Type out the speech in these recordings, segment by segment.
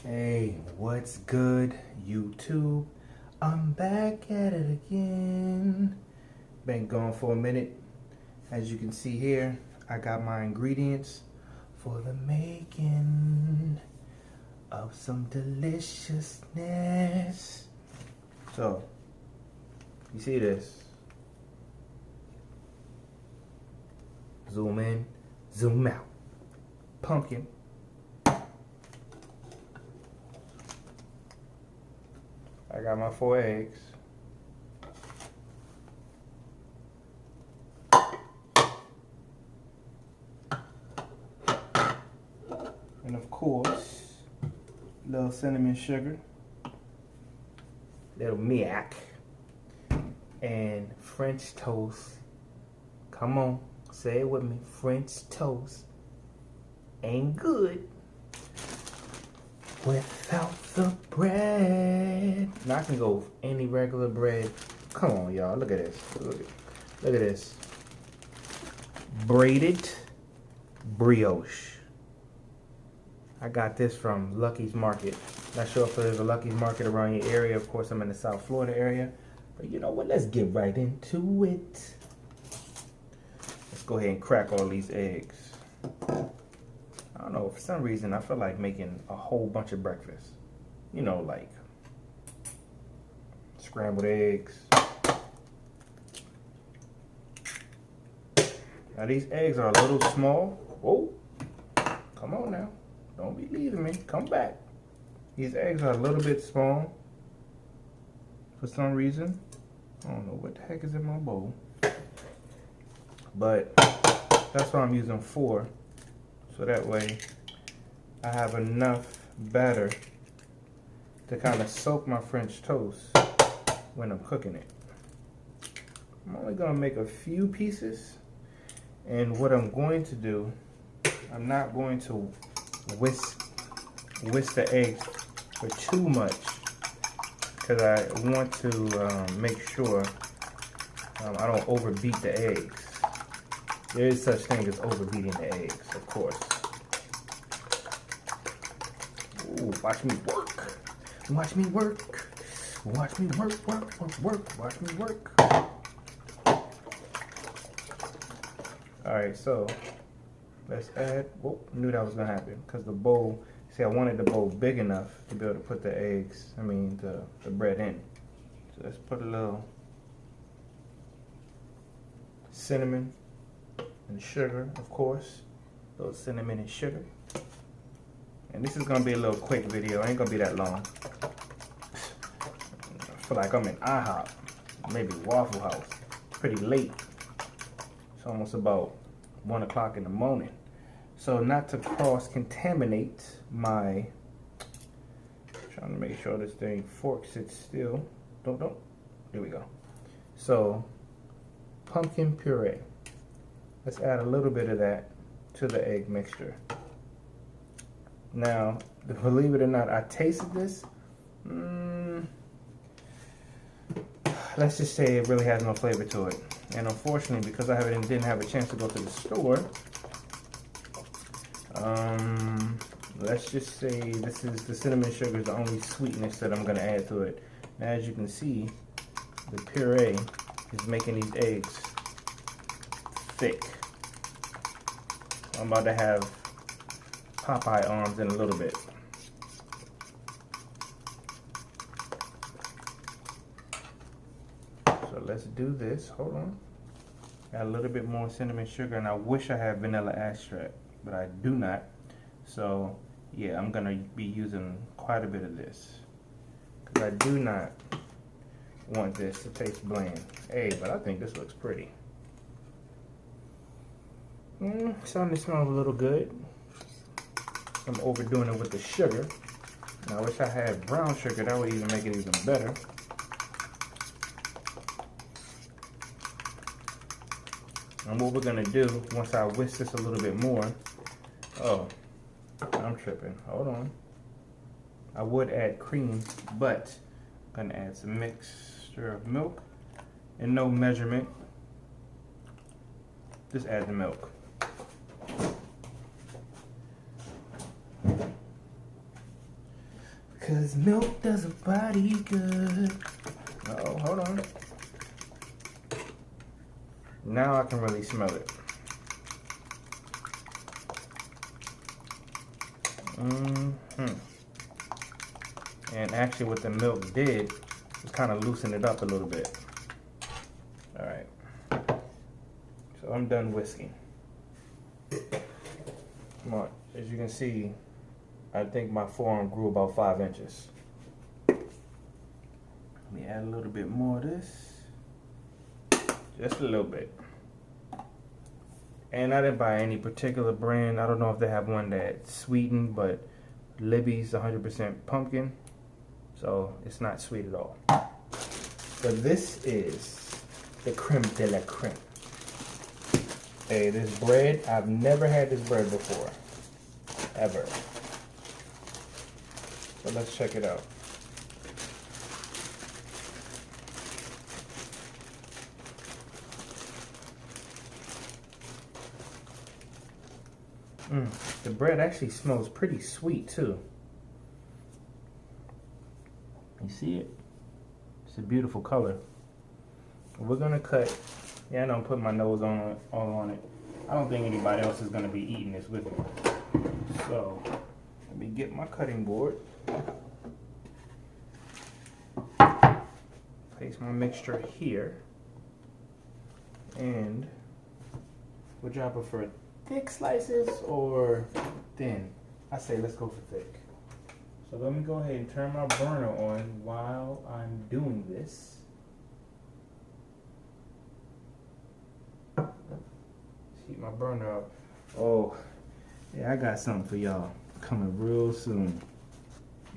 Hey, what's good, YouTube? I'm back at it again. Been gone for a minute. As you can see here, I got my ingredients for the making of some deliciousness. So, you see this? Zoom in, zoom out. Pumpkin. I got my 4 eggs. And of course, little cinnamon sugar, little milk, and French toast. Come on, say it with me. French toast ain't good without the bread. Now I can go with any regular bread. Come on, y'all. Look at this. Look at this. Braided brioche. I got this from Lucky's Market. Not sure if there's a Lucky's Market around your area. Of course, I'm in the South Florida area. But you know what? Let's get right into it. Let's go ahead and crack all these eggs. I don't know, for some reason I feel like making a whole bunch of breakfast. You know, like scrambled eggs. Now these eggs are a little small. Whoa, come on now. Don't be leaving me, come back. These eggs are a little bit small for some reason. I don't know what the heck is in my bowl. But that's why I'm using 4. So that way I have enough batter to kind of soak my French toast when I'm cooking it. I'm only going to make a few pieces. And what I'm going to do, I'm not going to whisk the eggs for too much, because I want to make sure I don't overbeat the eggs. There is such thing as overbeating the eggs, of course. Ooh, watch me work. Watch me work. Watch me work. Watch me work. Alright, so let's add. Whoa, knew that was gonna happen because the bowl. See, I wanted the bowl big enough to be able to put the the bread in. So let's put a little cinnamon and sugar, of course. A little cinnamon and sugar. And this is gonna be a little quick video. It ain't gonna be that long. I feel like I'm in IHOP, maybe Waffle House. Pretty late. It's almost about 1 o'clock in the morning. So not to cross-contaminate my, trying to make sure this thing fork sits still. Don't. There we go. So pumpkin puree. Let's add a little bit of that to the egg mixture. Now, believe it or not, I tasted this. Let's just say it really has no flavor to it. And unfortunately, because I didn't have a chance to go to the store, let's just say this is the cinnamon sugar is the only sweetness that I'm going to add to it. Now, as you can see, the puree is making these eggs thick. I'm about to have Popeye arms in a little bit. So let's do this. Hold on. Add a little bit more cinnamon sugar, and I wish I had vanilla extract, but I do not. So yeah, I'm gonna be using quite a bit of this because I do not want this to taste bland. Hey, but I think this looks pretty. Starting to smell a little good. I'm overdoing it with the sugar. Now, I wish I had brown sugar. That would even make it even better. And what we're gonna do once I whisk this a little bit more. Oh, I'm tripping. Hold on. I would add cream, but I'm gonna add some mixture of milk and no measurement. Just add the milk. 'Cause milk does a body good. Oh, hold on. Now I can really smell it. And actually what the milk did was kind of loosen it up a little bit. Alright. So I'm done whisking. Come on. As you can see, I think my forearm grew about 5 inches. Let me add a little bit more of this. Just a little bit. And I didn't buy any particular brand. I don't know if they have one that's sweetened, but Libby's 100% pumpkin. So it's not sweet at all. But this is the creme de la creme. Hey, this bread, I've never had this bread before. Ever. So let's check it out. The bread actually smells pretty sweet too. You see it? It's a beautiful color. We're gonna cut. Yeah, I don't put my nose on all on it. I don't think anybody else is gonna be eating this with me. So let me get my cutting board. Place my mixture here. And would y'all prefer thick slices or thin? I say let's go for thick. So let me go ahead and turn my burner on while I'm doing this. Heat my burner up. Oh, yeah, I got something for y'all coming real soon.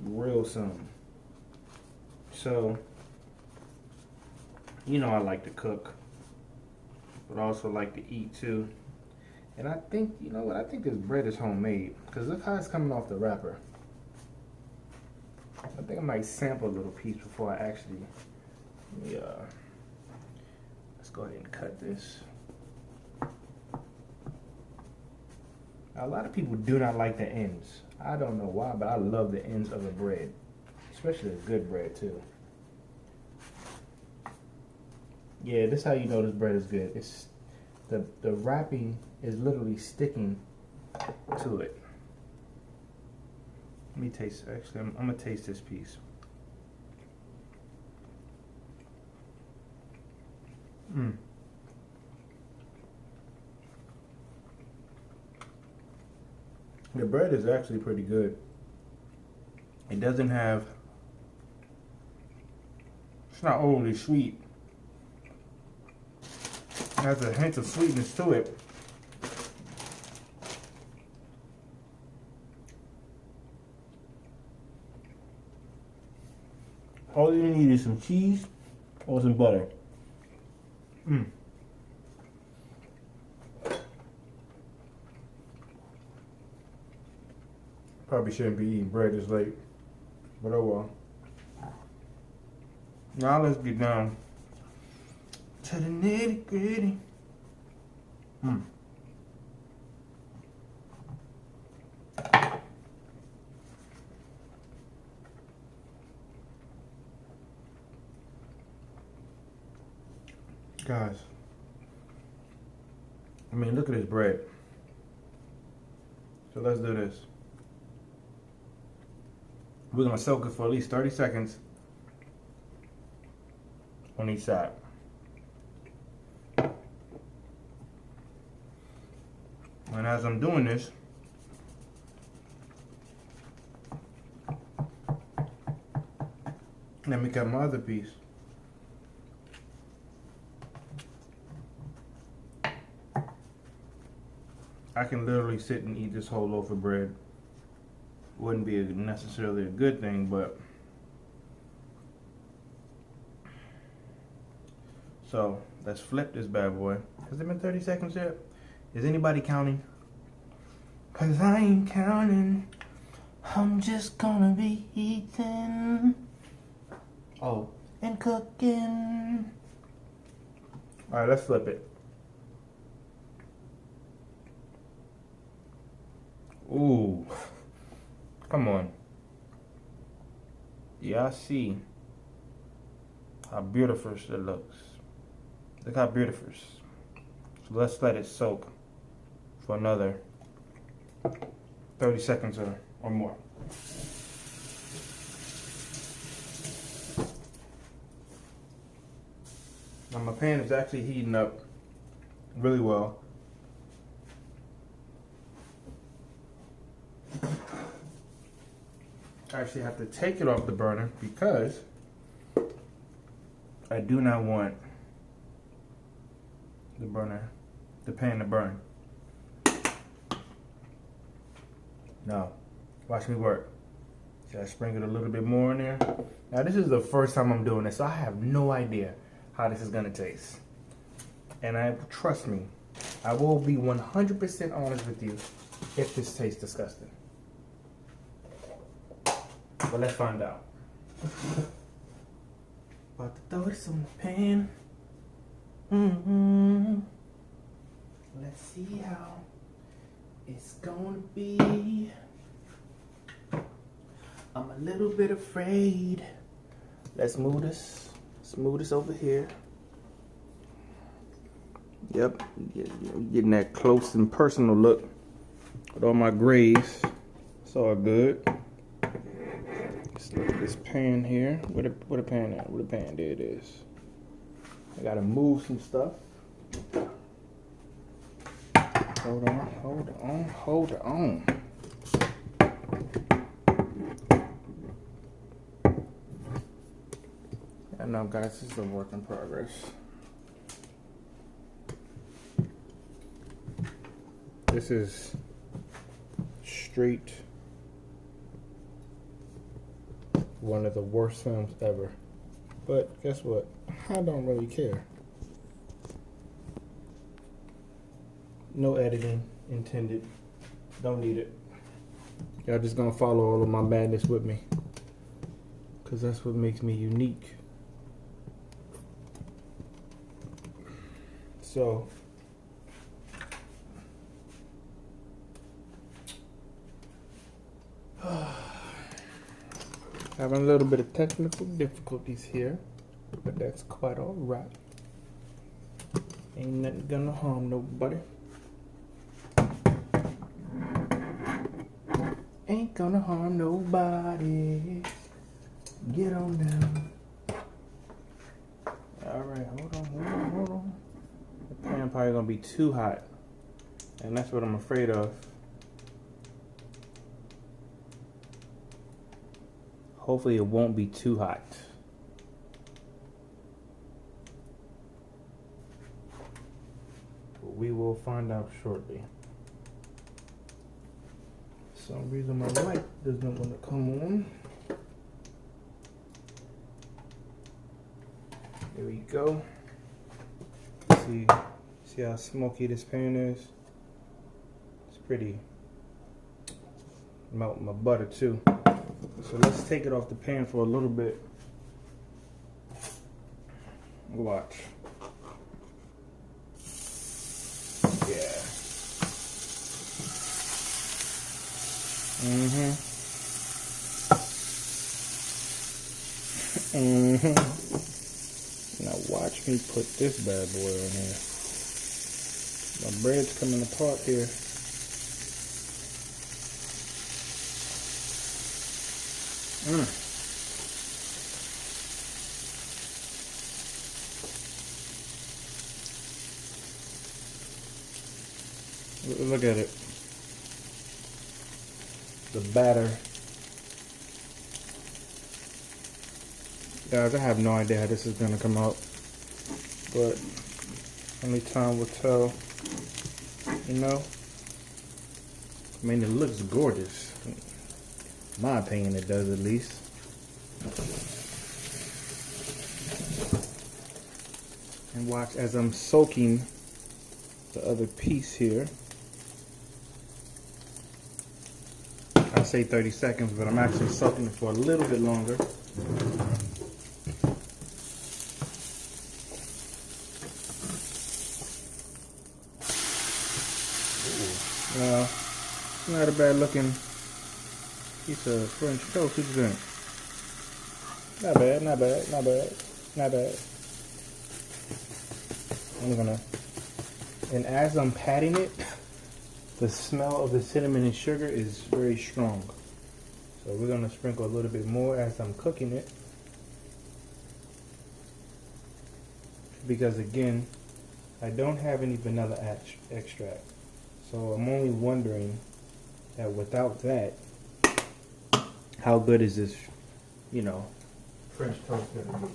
Real soon. So, you know I like to cook, but I also like to eat too. And I think, you know what, I think this bread is homemade. Because look how it's coming off the wrapper. I think I might sample a little piece before I actually, let's go ahead and cut this. Now, a lot of people do not like the ends. I don't know why, but I love the ends of the bread. Especially a good bread too. Yeah, this is how you know this bread is good. It's the wrapping is literally sticking to it. Let me taste. Actually, I'm gonna taste this piece. The bread is actually pretty good. It doesn't have. It's not overly sweet. It has a hint of sweetness to it. All you need is some cheese or some butter. Probably shouldn't be eating bread this late, but oh well. Now let's get down to the nitty gritty. Guys, I mean, look at this bread. So let's do this. We're gonna soak it for at least 30 seconds on each side. And as I'm doing this, let me cut my other piece. I can literally sit and eat this whole loaf of bread. Wouldn't be necessarily a good thing, but so let's flip this bad boy. Has it been 30 seconds yet? Is anybody counting? 'Cause I ain't counting. I'm just gonna be eating. Oh, and cooking. All right, let's flip it. Ooh, come on. Y'all see how beautiful it looks. Look how beautiful. So let's let it soak for another 30 seconds or more. Now my pan is actually heating up really well. I actually have to take it off the burner because I do not want the pan to burn. Now, watch me work. See, I sprinkle a little bit more in there. Now, this is the first time I'm doing this, so I have no idea how this is gonna taste. And trust me, I will be 100% honest with you if this tastes disgusting. But let's find out. About to throw this on the pan. Let's see how it's gonna be. I'm a little bit afraid. Let's move this. Let's move this over here. Yep, getting that close and personal look with all my grays. It's all good. Let's look at this pan here. Where the pan at? Where the pan? There it is. I gotta move some stuff. Hold on. I know, guys, this is a work in progress. This is straight one of the worst films ever. But guess what? I don't really care. No editing intended. Don't need it. Y'all just gonna follow all of my madness with me, cause that's what makes me unique. So having a little bit of technical difficulties here, but that's quite all right. Ain't nothing gonna harm nobody. Ain't gonna harm nobody. Get on down. Alright, hold on. The pan probably gonna be too hot. And that's what I'm afraid of. Hopefully it won't be too hot. But we will find out shortly. For some reason my light doesn't want to come on. There we go. See how smoky this pan is? It's pretty. Melting my butter too. So let's take it off the pan for a little bit. Watch. Yeah. Now watch me put this bad boy on here. My bread's coming apart here. Look at it. The batter. Guys, I have no idea how this is going to come out. But only time will tell. You know? I mean, it looks gorgeous. In my opinion, it does at least. And watch as I'm soaking the other piece here. I say 30 seconds, but I'm actually soaking it for a little bit longer. Not a bad looking piece of French toast. What you think? Not bad, not bad, not bad, not bad. I'm gonna, and as I'm patting it, the smell of the cinnamon and sugar is very strong. So we're gonna sprinkle a little bit more as I'm cooking it. Because again, I don't have any vanilla extract. So I'm only wondering that without that, how good is this, you know, French toast gonna be?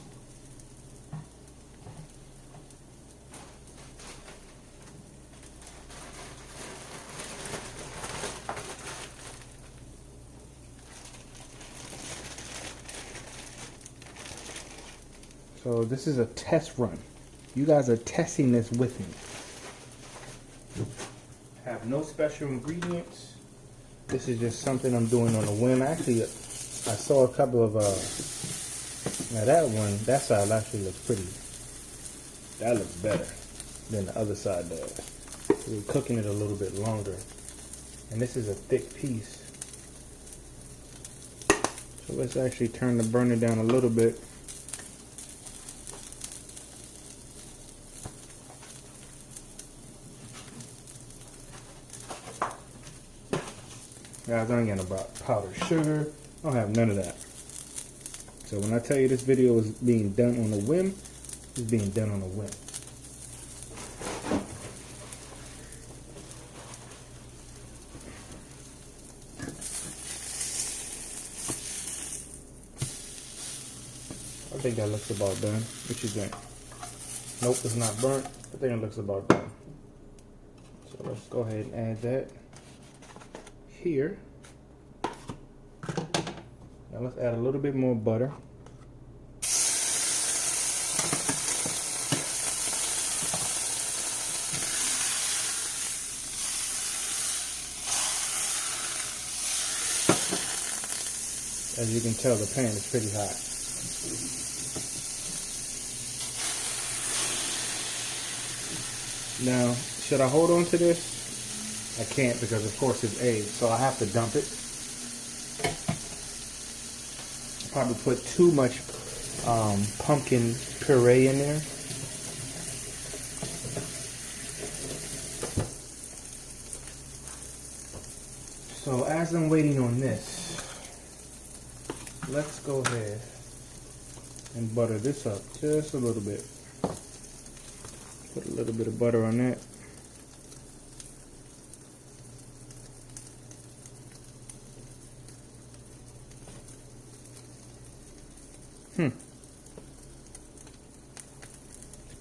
So this is a test run. You guys are testing this with me. Have no special ingredients. This is just something I'm doing on a whim. Actually, I saw a couple of, now that side actually looks pretty. That looks better than the other side does. We're cooking it a little bit longer. And this is a thick piece. So let's actually turn the burner down a little bit. Guys, I ain't got no powdered sugar. I don't have none of that. So when I tell you this video is being done on a whim, it's being done on a whim. I think that looks about done. What you think? Nope, it's not burnt. I think it looks about done. So let's go ahead and add that here. Now let's add a little bit more butter. As you can tell, the pan is pretty hot. Now, should I hold on to this? I can't because of course it's eggs, so I have to dump it. Probably put too much pumpkin puree in there. So as I'm waiting on this, let's go ahead and butter this up just a little bit. Put a little bit of butter on that.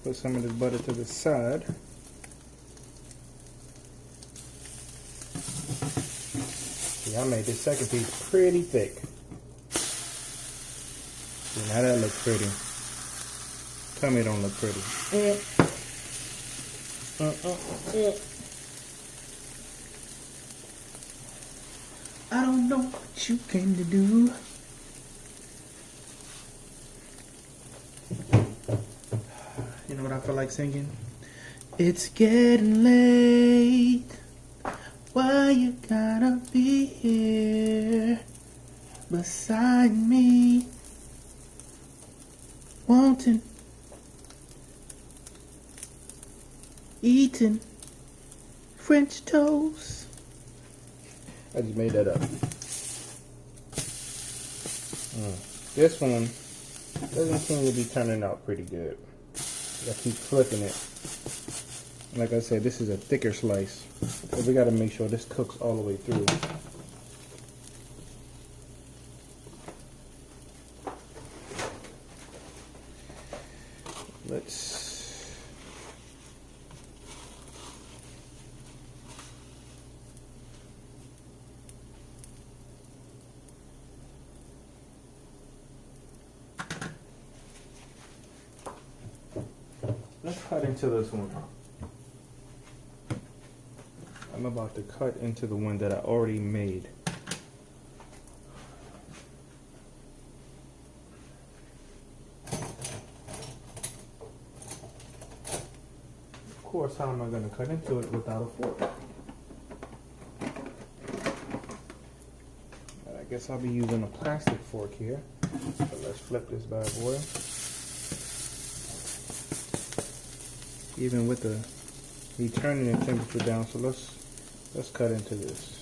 Put some of this butter to the side. See, I made this second piece pretty thick. See, now that looks pretty. Tell me it don't look pretty. I don't know what you came to do. You know what I feel like singing? It's getting late. Why you gotta be here beside me? Wanting, eating French toast. I just made that up. This one doesn't seem to be turning out pretty good. I keep flipping it. Like I said, this is a thicker slice. So we gotta make sure this cooks all the way through. Let's cut into this one. I'm about to cut into the one that I already made. Of course, how am I going to cut into it without a fork? I guess I'll be using a plastic fork here. So let's flip this bad boy. Even with the turning the temperature down, so let's cut into this.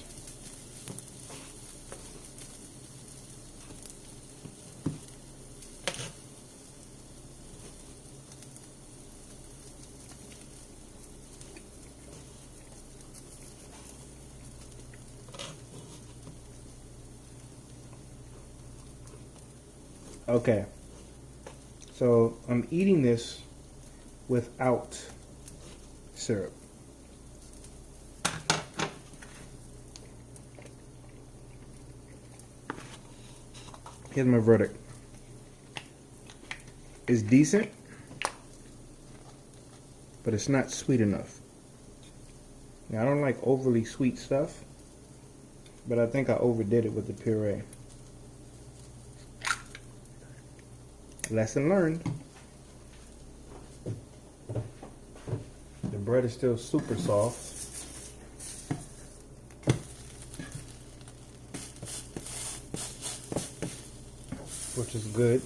Okay, so I'm eating this without syrup. Here's my verdict. It's decent, but it's not sweet enough. Now, I don't like overly sweet stuff, but I think I overdid it with the puree. Lesson learned. The bread is still super soft. Which is good.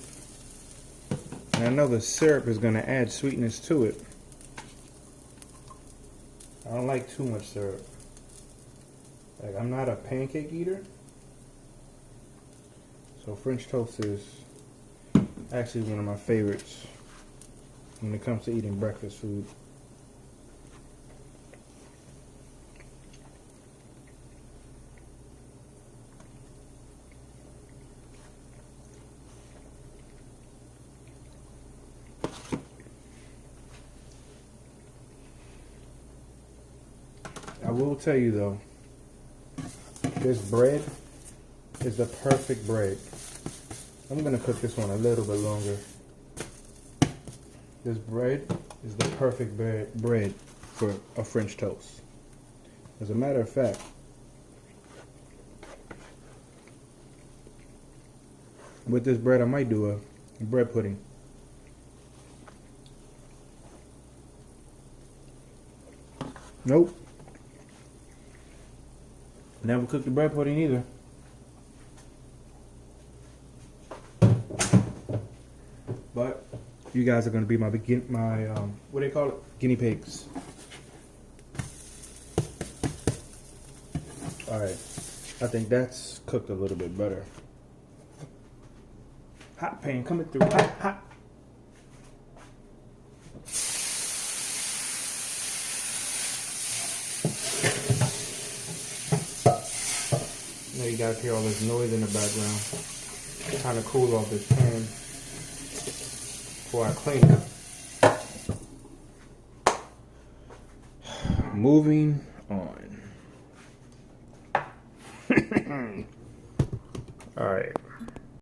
And I know the syrup is going to add sweetness to it. I don't like too much syrup. Like, I'm not a pancake eater. So French toast is actually one of my favorites when it comes to eating breakfast food. I will tell you though, this bread is the perfect bread. I'm gonna cook this one a little bit longer. This bread is the perfect bread for a French toast. As a matter of fact, with this bread I might do a bread pudding. Nope. Never cooked the bread pudding either. But you guys are going to be my what do they call it? Guinea pigs. Alright. I think that's cooked a little bit better. Hot pan coming through. Hot, hot. Now you guys hear all this noise in the background. Kind of cool off this pan before I clean it. Moving on. Alright.